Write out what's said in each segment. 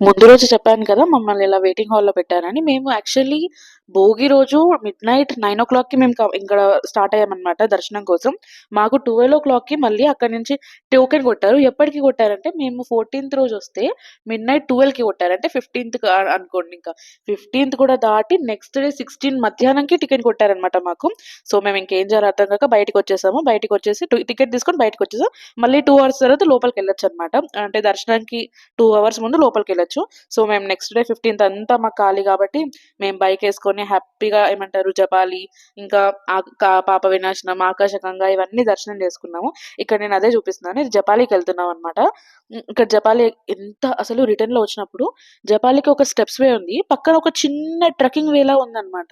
ముందు రోజు చెప్పాను కదా! మమ్మల్ని ఇలా వెయిటింగ్ హాల్‌లో పెట్టారని. మేము యాక్చువల్లీ భోగి రోజు మిడ్‌నైట్ 9:00కి మేము ఇక్కడ స్టార్ట్ అయ్యామనమాట దర్శనం కోసం. మాకు 12:00కి మళ్ళీ అక్కడి నుంచి టోకెన్ కొట్టారు. ఎప్పటికి కొట్టారంటే మేము 14థ్ రోజొస్తే మిడ్‌నైట్ 12కి కొట్టారు. అంటే 15థ్‌కి అనుకోండి ఇంకా. 15థ్ కూడా దాటి నెక్స్ట్ డే 16 మధ్యాహ్నంకి టికెట్ కొట్టారనమాట మాకు. సో, మేము ఇంకేం చేయాలో అర్థం కాక బయటికొచ్చేసాము. బయటికొచ్చేసి టికెట్ తీసుకొని బయటికొచ్చేసాం. మళ్ళీ 2 అవర్స్ తర్వాత లోపలికెళ్ళొచ్చనమాట. అంటే దర్శనానికి 2 అవర్స్ ముందు లోపలికెళ్ళొచ్చు. సో, మేము నెక్స్ట్ డే 15థ్ అంతా మాకు ఖాళీ కాబట్టి, మేము బైకేసుకొని హ్యాపీగా ఏమంటారు జపాలి, ఇంకా పాప వినాశనం, ఆకాశగంగా ఇవన్నీ దర్శనం చేసుకున్నాము. ఇక్కడ నేను అదే చూపిస్తున్నాను. ఇది జపాలికెళ్తున్నామనమాట. ఇక్కడ జపాలి ఎంత అసలు రిటర్న్‌లో వచ్చినప్పుడు జపాలికి ఒక స్టెప్స్ వే ఉంది. పక్కన ఒక చిన్న ట్రెక్కింగ్ వేలా ఉందనమాట.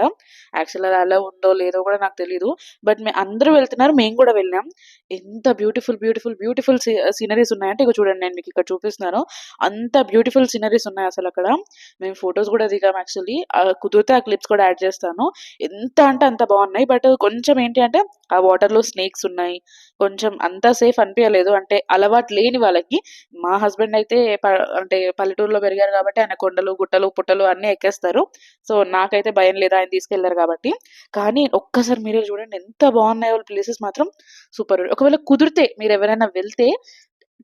యాక్చువల్ అది అలో ఉందో లేదో కూడా నాకు తెలీదు. బట్ అందరూ వెళ్తున్నారు. మేము కూడా వెళ్ళాం. ఎంత బ్యూటిఫుల్, బ్యూటిఫుల్, బ్యూటిఫుల్ సీనరీస్ ఉన్నాయంటే ఇగో చూడండి నేను మీకిక్కడ చూపిస్తున్నాను. అంత బ్యూటిఫుల్ సీనరీస్ ఉన్నాయసలక్కడ. మేము ఫోటోస్ గూడా దిగాం యాక్చువల్లీ. కుదిరితే ఆ క్లిప్స్ కూడా యాడ్ చేస్తాను. ఎంత అంటే అంత బావున్నాయి. బట్ కొంచెం ఏంటి అంటే ఆ వాటర్‌లో స్నేక్స్ ఉన్నాయి. కొంచెం అంత సేఫ్ అనిపియలేదు. అంటే అలవాటు లేని వాళ్ళకి. మా హస్బెండ్ అయితే అంటే పల్లెటూరులో పెరిగారు కాబట్టి ఆయన కొండలు, గుట్టలు, పుట్టలు అన్నీ ఎక్కేస్తారు. సో, నాకైతే భయం లేదు ఆయన తీసుకెళ్లారు కాబట్టి. కానీ ఒక్కసారి మీరే చూడండి ఎంత బావున్నాయో ప్లేసెస్ మాత్రం సూపర్. ఒకవేళ కుదిరితే మీరెవరైనా వెళ్తే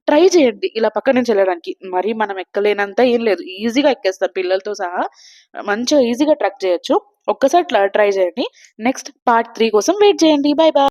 ట్రై చేయండి. ఇలా పక్క నుంచి ఎళ్ళడానికి. మరి మనం ఎక్కలేనంత ఏం లేదు. ఈజీగా ఎక్కేస్తారు పిల్లలతో సహా. మంచిగా ఈజీగా ట్రెక్ చేయొచ్చు. ఒక్కసారి ట్రై చేయండి. నెక్స్ట్ పార్ట్ 3 కోసం వెయిట్ చేయండి. By by.